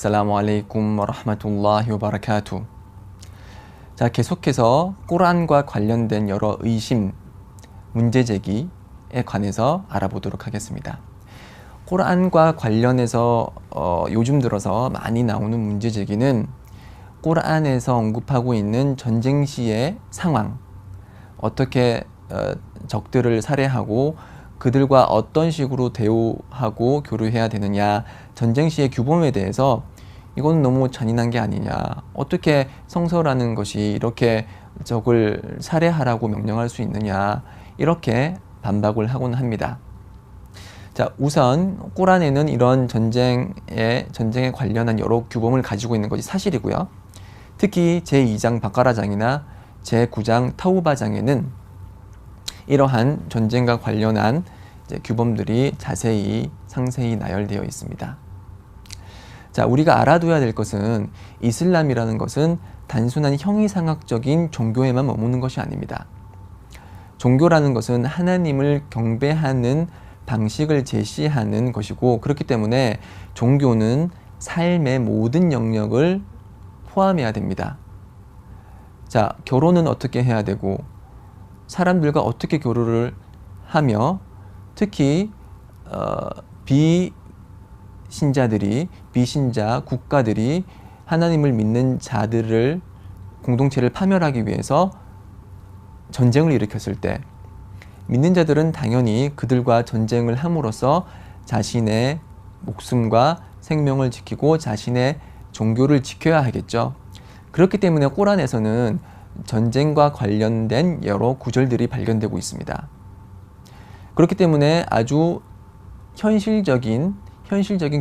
assalamu alaikum wa rahmatullahi wa barakatuh. 자, 계속해서 꾸란과 관련된 여러 의심, 문제제기에 관해서 알아보도록 하겠습니다. 꾸란과 관련해서 요즘 들어서 많이 나오는 문제제기는 꾸란에서 언급하고 있는 전쟁 시의 상황, 어떻게 적들을 살해하고 그들과 어떤 식으로 대우하고 교류해야 되느냐, 전쟁 시의 규범에 대해서 이건 너무 잔인한 게 아니냐, 어떻게 성서라는 것이 이렇게 적을 살해하라고 명령할 수 있느냐, 이렇게 반박을 하곤 합니다. 자, 우선 꾸란에는 이런 전쟁에 관련한 여러 규범을 가지고 있는 것이 사실이고요. 특히 제2장 바까라장이나 제9장 타우바장에는 이러한 전쟁과 관련한 규범들이 자세히 상세히 나열되어 있습니다. 자, 우리가 알아둬야 될 것은 이슬람이라는 것은 단순한 형이상학적인 종교에만 머무는 것이 아닙니다. 종교라는 것은 하나님을 경배하는 방식을 제시하는 것이고, 그렇기 때문에 종교는 삶의 모든 영역을 포함해야 됩니다. 자, 결혼은 어떻게 해야 되고, 사람들과 어떻게 교류를 하며, 특히 비신자 국가들이 하나님을 믿는 자들을, 공동체를 파멸하기 위해서 전쟁을 일으켰을 때 믿는 자들은 당연히 그들과 전쟁을 함으로써 자신의 목숨과 생명을 지키고 자신의 종교를 지켜야 하겠죠. 그렇기 때문에 꾸란에서는 전쟁과 관련된 여러 구절들이 발견되고 있습니다. 그렇기 때문에 아주 현실적인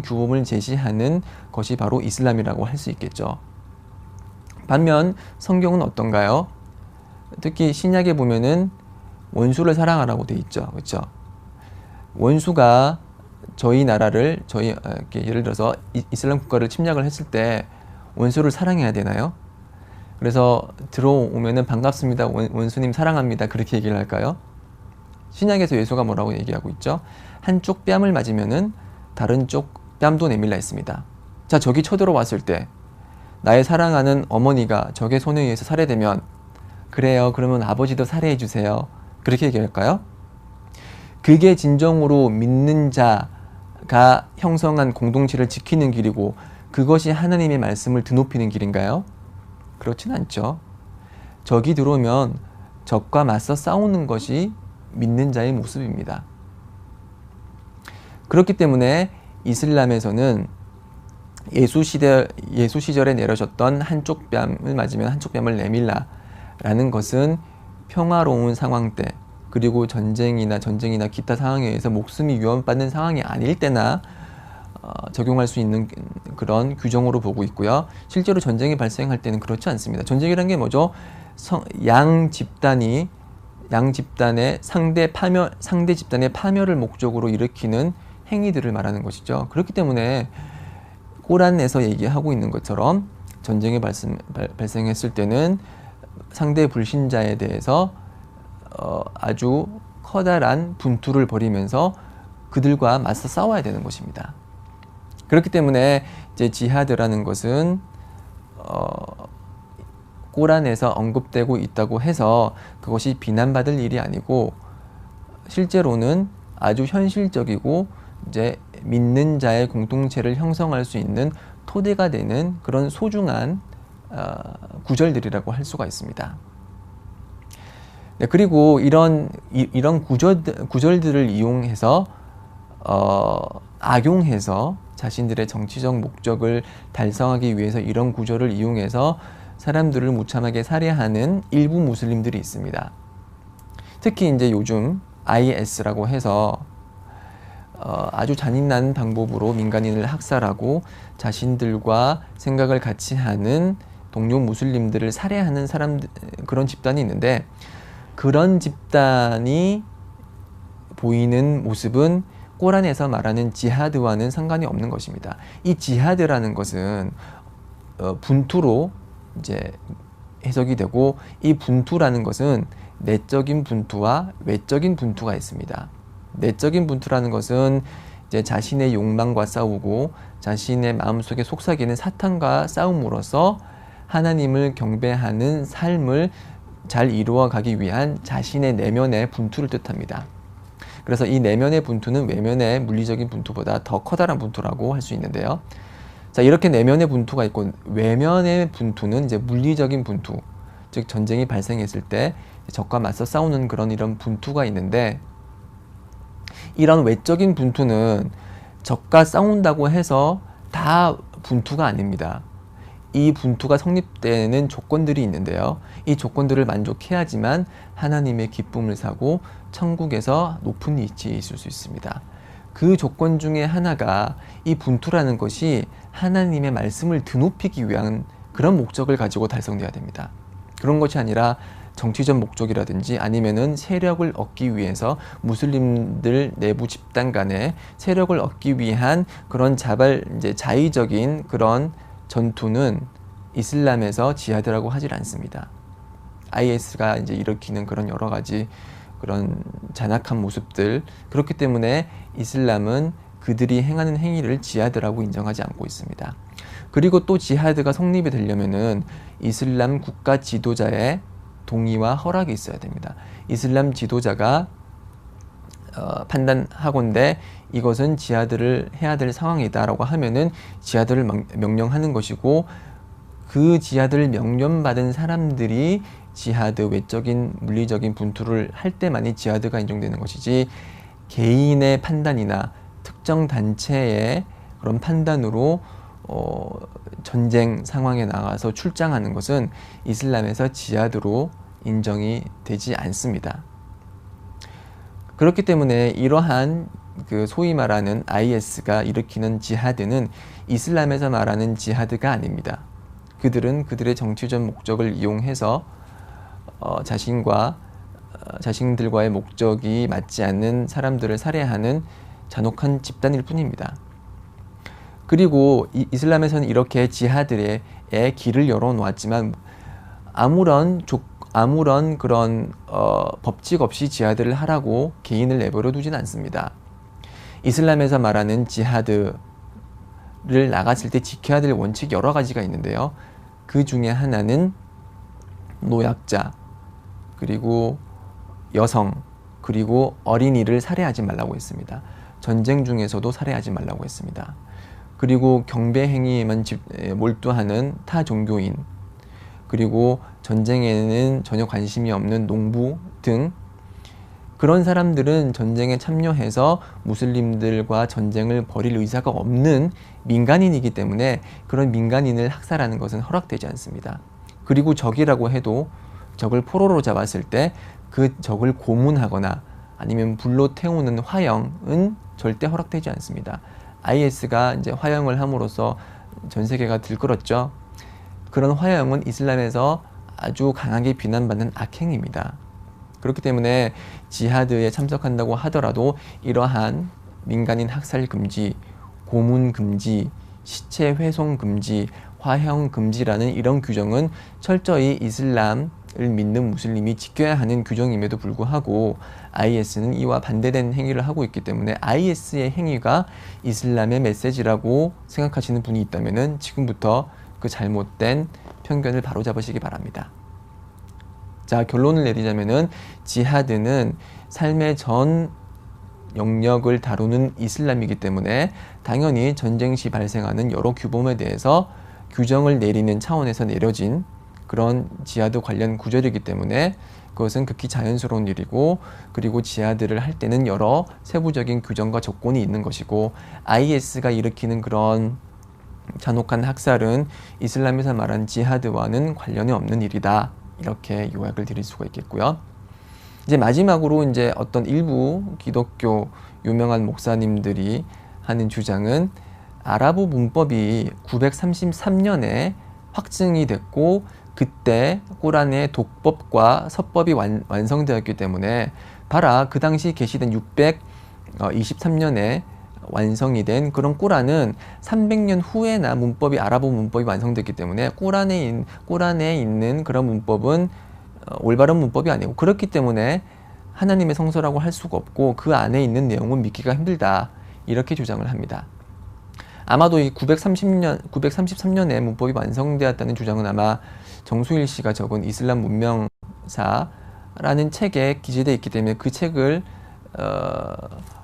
규범을 제시하는 것이 바로 이슬람이라고 할 수 있겠죠. 반면 성경은 어떤가요? 특히 신약에 보면은 원수를 사랑하라고 돼 있죠. 그렇죠? 원수가 저희 나라를, 예를 들어서 이슬람 국가를 침략을 했을 때 원수를 사랑해야 되나요? 그래서 들어오면은 반갑습니다, 원수님 사랑합니다, 그렇게 얘기를 할까요? 신약에서 예수가 뭐라고 얘기하고 있죠? 한쪽 뺨을 맞으면은 다른 쪽 뺨도 내밀라 했습니다. 자, 적이 쳐들어왔을 때 나의 사랑하는 어머니가 적의 손에 의해서 살해되면, 그래요, 그러면 아버지도 살해해 주세요, 그렇게 얘기할까요? 그게 진정으로 믿는 자가 형성한 공동체를 지키는 길이고, 그것이 하나님의 말씀을 드높이는 길인가요? 그렇진 않죠. 적이 들어오면 적과 맞서 싸우는 것이 믿는 자의 모습입니다. 그렇기 때문에 이슬람에서는 예수 시절에 내려졌던 한쪽 뺨을 맞으면 한쪽 뺨을 내밀라 라는 것은 평화로운 상황 때, 그리고 전쟁이나 기타 상황에 의해서 목숨이 위협받는 상황이 아닐 때나 적용할 수 있는 그런 규정으로 보고 있고요. 실제로 전쟁이 발생할 때는 그렇지 않습니다. 전쟁이라는 게 뭐죠? 양 집단의 상대 집단의 파멸을 목적으로 일으키는 행위들을 말하는 것이죠. 그렇기 때문에 꾸란에서 얘기하고 있는 것처럼 전쟁이 발생했을 때는 상대 불신자에 대해서 아주 커다란 분투를 벌이면서 그들과 맞서 싸워야 되는 것입니다. 그렇기 때문에 이제 지하드라는 것은 꾸란에서 언급되고 있다고 해서 그것이 비난받을 일이 아니고, 실제로는 아주 현실적이고 이제 믿는 자의 공동체를 형성할 수 있는 토대가 되는 그런 소중한 구절들이라고 할 수가 있습니다. 네, 그리고 이런 구절들을 이용해서 악용해서 자신들의 정치적 목적을 달성하기 위해서 이런 구절을 이용해서 사람들을 무참하게 살해하는 일부 무슬림들이 있습니다. 특히 이제 요즘 IS라고 해서 아주 잔인한 방법으로 민간인을 학살하고 자신들과 생각을 같이 하는 동료 무슬림들을 살해하는 그런 집단이 있는데, 그런 집단이 보이는 모습은 꾸란에서 말하는 지하드와는 상관이 없는 것입니다. 이 지하드라는 것은 분투로 이제 해석이 되고, 이 분투라는 것은 내적인 분투와 외적인 분투가 있습니다. 내적인 분투라는 것은 이제 자신의 욕망과 싸우고 자신의 마음속에 속삭이는 사탄과 싸움으로써 하나님을 경배하는 삶을 잘 이루어 가기 위한 자신의 내면의 분투를 뜻합니다. 그래서 이 내면의 분투는 외면의 물리적인 분투보다 더 커다란 분투라고 할 수 있는데요. 자, 이렇게 내면의 분투가 있고 외면의 분투는 이제 물리적인 분투, 즉 전쟁이 발생했을 때 적과 맞서 싸우는 이런 분투가 있는데, 이런 외적인 분투는 적과 싸운다고 해서 다 분투가 아닙니다. 이 분투가 성립되는 조건들이 있는데요. 이 조건들을 만족해야지만 하나님의 기쁨을 사고 천국에서 높은 위치에 있을 수 있습니다. 그 조건 중에 하나가 이 분투라는 것이 하나님의 말씀을 드높이기 위한 그런 목적을 가지고 달성돼야 됩니다. 그런 것이 아니라 정치적 목적이라든지 아니면은 세력을 얻기 위해서 무슬림들 내부 집단 간에 세력을 얻기 위한 그런 자의적인 그런 전투는 이슬람에서 지하드라고 하질 않습니다. IS가 이제 일으키는 그런 여러 가지 그런 잔악한 모습들, 그렇기 때문에 이슬람은 그들이 행하는 행위를 지하드라고 인정하지 않고 있습니다. 그리고 또 지하드가 성립이 되려면은 이슬람 국가 지도자의 동의와 허락이 있어야 됩니다. 이슬람 지도자가 판단하건대 이것은 지하드를 해야 될 상황이다라고 하면은 지하드를 명령하는 것이고, 그 지하드를 명령받은 사람들이 지하드, 외적인 물리적인 분투를 할 때만이 지하드가 인정되는 것이지, 개인의 판단이나 특정 단체의 그런 판단으로 전쟁 상황에 나가서 출장하는 것은 이슬람에서 지하드로 인정이 되지 않습니다. 그렇기 때문에 이러한 소위 말하는 IS가 일으키는 지하드는 이슬람에서 말하는 지하드가 아닙니다. 그들은 그들의 정치적 목적을 이용해서 자신들과의 목적이 맞지 않는 사람들을 살해하는 잔혹한 집단일 뿐입니다. 그리고 이슬람에서는 이렇게 지하드의 길을 열어놓았지만 아무런 그런 법칙 없이 지하드를 하라고 개인을 내버려 두진 않습니다. 이슬람에서 말하는 지하드를 나갔을 때 지켜야 될 원칙 여러 가지가 있는데요. 그 중에 하나는 노약자, 그리고 여성, 그리고 어린이를 살해하지 말라고 했습니다. 전쟁 중에서도 살해하지 말라고 했습니다. 그리고 경배 행위에만 몰두하는 타 종교인, 그리고 전쟁에는 전혀 관심이 없는 농부 등 그런 사람들은 전쟁에 참여해서 무슬림들과 전쟁을 벌일 의사가 없는 민간인이기 때문에 그런 민간인을 학살하는 것은 허락되지 않습니다. 그리고 적이라고 해도 적을 포로로 잡았을 때 그 적을 고문하거나 아니면 불로 태우는 화형은 절대 허락되지 않습니다. IS가 이제 화형을 함으로써 전 세계가 들끓었죠. 그런 화형은 이슬람에서 아주 강하게 비난받는 악행입니다. 그렇기 때문에 지하드에 참석한다고 하더라도 이러한 민간인 학살 금지, 고문 금지, 시체 훼손 금지, 화형 금지라는 이런 규정은 철저히 이슬람을 믿는 무슬림이 지켜야 하는 규정임에도 불구하고 IS는 이와 반대된 행위를 하고 있기 때문에 IS의 행위가 이슬람의 메시지라고 생각하시는 분이 있다면 지금부터 그 잘못된 편견을 바로잡으시기 바랍니다. 자, 결론을 내리자면은 지하드는 삶의 전 영역을 다루는 이슬람이기 때문에 당연히 전쟁 시 발생하는 여러 규범에 대해서 규정을 내리는 차원에서 내려진 그런 지하드 관련 구절이기 때문에 그것은 극히 자연스러운 일이고, 그리고 지하드를 할 때는 여러 세부적인 규정과 조건이 있는 것이고, IS가 일으키는 그런 잔혹한 학살은 이슬람에서 말한 지하드와는 관련이 없는 일이다. 이렇게 요약을 드릴 수가 있겠고요. 이제 마지막으로 이제 어떤 일부 기독교 유명한 목사님들이 하는 주장은 아랍어 문법이 933년에 확증이 됐고 그때 꾸란의 독법과 서법이 완성되었기 때문에 봐라, 그 당시 계시된 623년에 완성이 된 그런 꾸란은 300년 후에나 아랍어 문법이 완성됐기 때문에 꾸란에 있는 그런 문법은 올바른 문법이 아니고, 그렇기 때문에 하나님의 성서라고 할 수가 없고 그 안에 있는 내용은 믿기가 힘들다. 이렇게 주장을 합니다. 아마도 이 933년에 문법이 완성되었다는 주장은 아마 정수일 씨가 적은 이슬람 문명사라는 책에 기재되어 있기 때문에 그 책을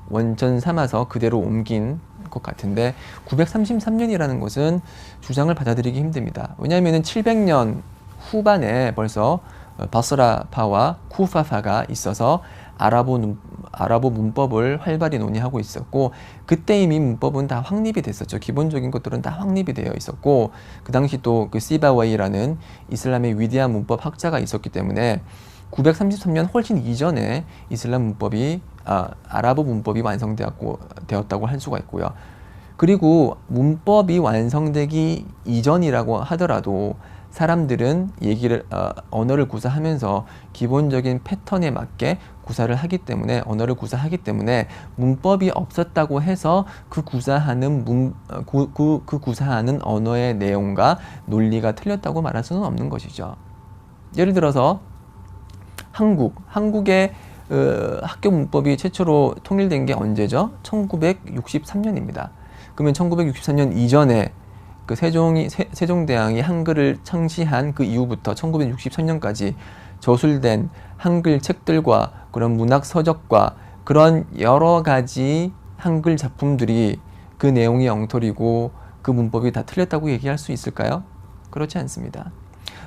원천 삼아서 그대로 옮긴 것 같은데 933년이라는 것은 주장을 받아들이기 힘듭니다. 왜냐하면 700년 후반에 벌써 바스라파와 쿠파파가 있어서 아랍어 문법을 활발히 논의하고 있었고 그때 이미 문법은 다 확립이 됐었죠. 기본적인 것들은 다 확립이 되어 있었고 그 당시 또 그 시바웨이라는 이슬람의 위대한 문법 학자가 있었기 때문에 933년 훨씬 이전에 이슬람 문법이 아랍어 문법이 완성되었다고 할 수가 있고요. 그리고 문법이 완성되기 이전이라고 하더라도 사람들은 언어를 구사하면서 기본적인 패턴에 맞게 구사를 하기 때문에 언어를 구사하기 때문에 문법이 없었다고 해서 그 구사하는 언어의 내용과 논리가 틀렸다고 말할 수는 없는 것이죠. 예를 들어서 한국의 학교 문법이 최초로 통일된 게 언제죠? 1963년입니다. 그러면 1963년 이전에 그 세종대왕이 한글을 창시한 그 이후부터 1963년까지 저술된 한글 책들과 그런 문학 서적과 그런 여러 가지 한글 작품들이 그 내용이 엉터리고 그 문법이 다 틀렸다고 얘기할 수 있을까요? 그렇지 않습니다.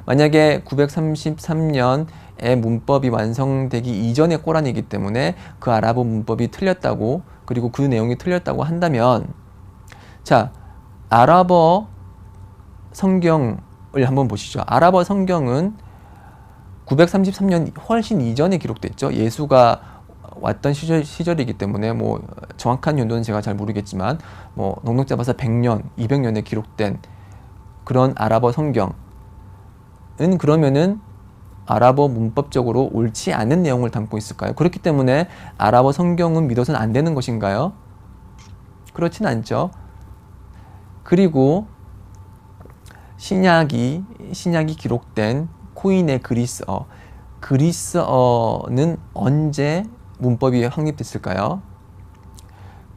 만약에 933년에 문법이 완성되기 이전의 꼬란이기 때문에 그 아랍어 문법이 틀렸다고 그리고 그 내용이 틀렸다고 한다면 자, 아랍어 성경을 한번 보시죠. 아랍어 성경은 933년 훨씬 이전에 기록됐죠. 예수가 왔던 시절이기 때문에 뭐 정확한 연도는 제가 잘 모르겠지만 뭐 넉넉 잡아서 100년, 200년에 기록된 그런 아랍어 성경은 그러면은 아랍어 문법적으로 옳지 않은 내용을 담고 있을까요? 그렇기 때문에 아랍어 성경은 믿어서는 안 되는 것인가요? 그렇진 않죠. 그리고 신약이 기록된 코인의 그리스어는 언제 문법이 확립됐을까요?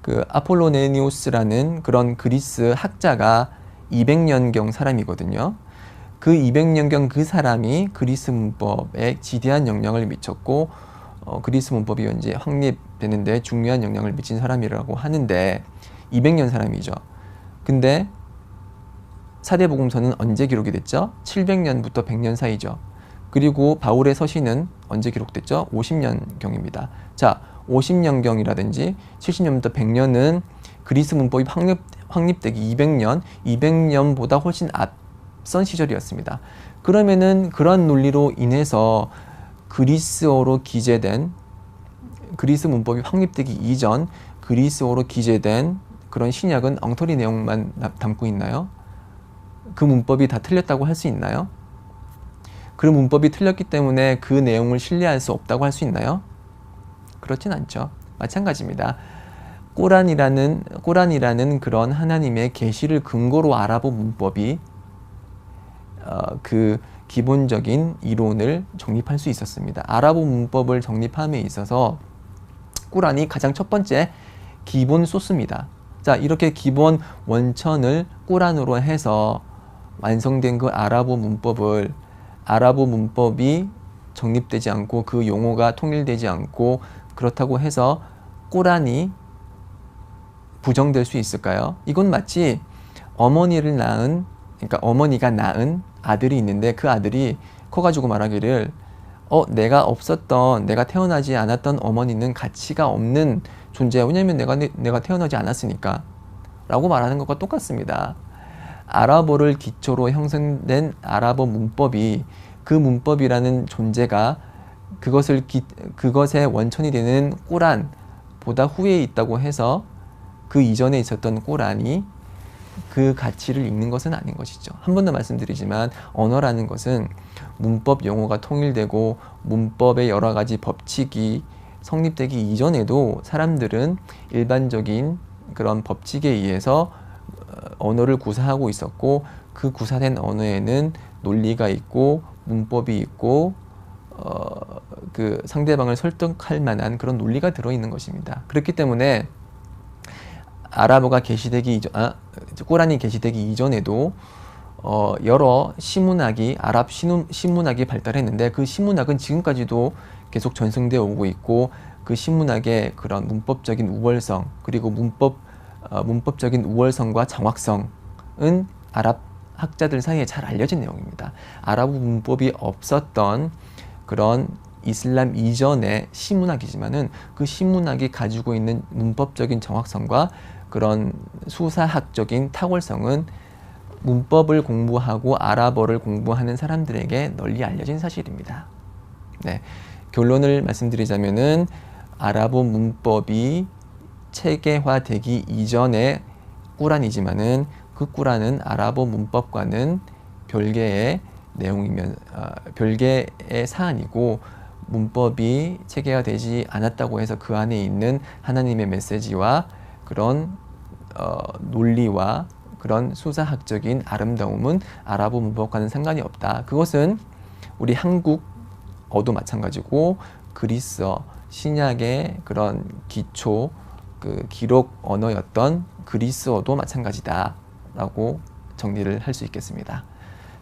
그 아폴로네니우스라는 그런 그리스 학자가 200년경 사람이거든요. 그 200년경 그 사람이 그리스 문법에 지대한 영향을 미쳤고 그리스 문법이 현재 확립되는데 중요한 영향을 미친 사람이라고 하는데 200년 사람이죠. 근데 사대복음서는 언제 기록이 됐죠? 700년부터 100년 사이죠. 그리고 바울의 서신은 언제 기록됐죠? 50년경입니다. 자, 50년경이라든지 70년부터 100년은 그리스 문법이 확립되기 200년보다 훨씬 앞선 시절이었습니다. 그러면은 그런 논리로 인해서 그리스어로 기재된 그리스 문법이 확립되기 이전 그리스어로 기재된 그런 신약은 엉터리 내용만 담고 있나요? 그 문법이 다 틀렸다고 할 수 있나요? 그 문법이 틀렸기 때문에 그 내용을 신뢰할 수 없다고 할 수 있나요? 그렇진 않죠. 마찬가지입니다. 꼬란이라는 그런 하나님의 계시를 근거로 아랍어 문법이 그 기본적인 이론을 정립할 수 있었습니다. 아랍어 문법을 정립함에 있어서 꼬란이 가장 첫 번째 기본 소스입니다. 자, 이렇게 기본 원천을 꼬란으로 해서 완성된 그 아랍어 문법이 정립되지 않고 그 용어가 통일되지 않고 그렇다고 해서 꼬란이 부정될 수 있을까요? 이건 마치 어머니가 낳은 아들이 있는데 그 아들이 커가지고 말하기를 내가 태어나지 않았던 어머니는 가치가 없는 존재야. 왜냐면 내가 태어나지 않았으니까 라고 말하는 것과 똑같습니다. 아랍어를 기초로 형성된 아랍어 문법이 그 문법이라는 존재가 그것의 원천이 되는 꼬란보다 후에 있다고 해서 그 이전에 있었던 꼬란이 그 가치를 잃는 것은 아닌 것이죠. 한 번 더 말씀드리지만 언어라는 것은 문법 용어가 통일되고 문법의 여러 가지 법칙이 성립되기 이전에도 사람들은 일반적인 그런 법칙에 의해서 언어를 구사하고 있었고 그 구사된 언어에는 논리가 있고 문법이 있고 그 상대방을 설득할 만한 그런 논리가 들어있는 것입니다. 그렇기 때문에 아랍어가 게시되기 이전, 꾸란이 게시되기 이전에도 여러 신문학이 아랍 신문학이 발달했는데 그 신문학은 지금까지도 계속 전승되어 오고 있고 그 신문학의 그런 문법적인 우월성 그리고 문법적인 우월성과 정확성은 아랍 학자들 사이에 잘 알려진 내용입니다. 아랍 문법이 없었던 그런 이슬람 이전의 신문학이지만은 그 신문학이 가지고 있는 문법적인 정확성과 그런 수사학적인 탁월성은 문법을 공부하고 아랍어를 공부하는 사람들에게 널리 알려진 사실입니다. 네, 결론을 말씀드리자면은 아랍어 문법이 체계화되기 이전의 꾸란이지만은 그 꾸란은 아랍어 문법과는 별개의 내용이면 별개의 사안이고 문법이 체계화되지 않았다고 해서 그 안에 있는 하나님의 메시지와 그런 논리와 그런 수사학적인 아름다움은 아랍어 문법과는 상관이 없다. 그것은 우리 한국어도 마찬가지고 그리스어 신약의 그런 기초 그 기록 언어였던 그리스어도 마찬가지다라고 정리를 할 수 있겠습니다.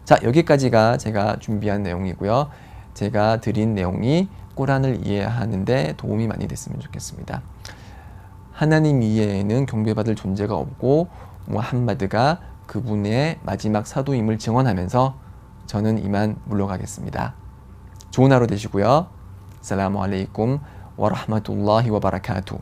자, 여기까지가 제가 준비한 내용이고요. 제가 드린 내용이 꾸란을 이해하는데 도움이 많이 됐으면 좋겠습니다. 하나님 이외에는 경배받을 존재가 없고 무함마드가 그분의 마지막 사도임을 증언하면서 저는 이만 물러가겠습니다. 좋은 하루 되시고요. 살라무 알레이쿰 와 라흐마툴라히 와 바라카투.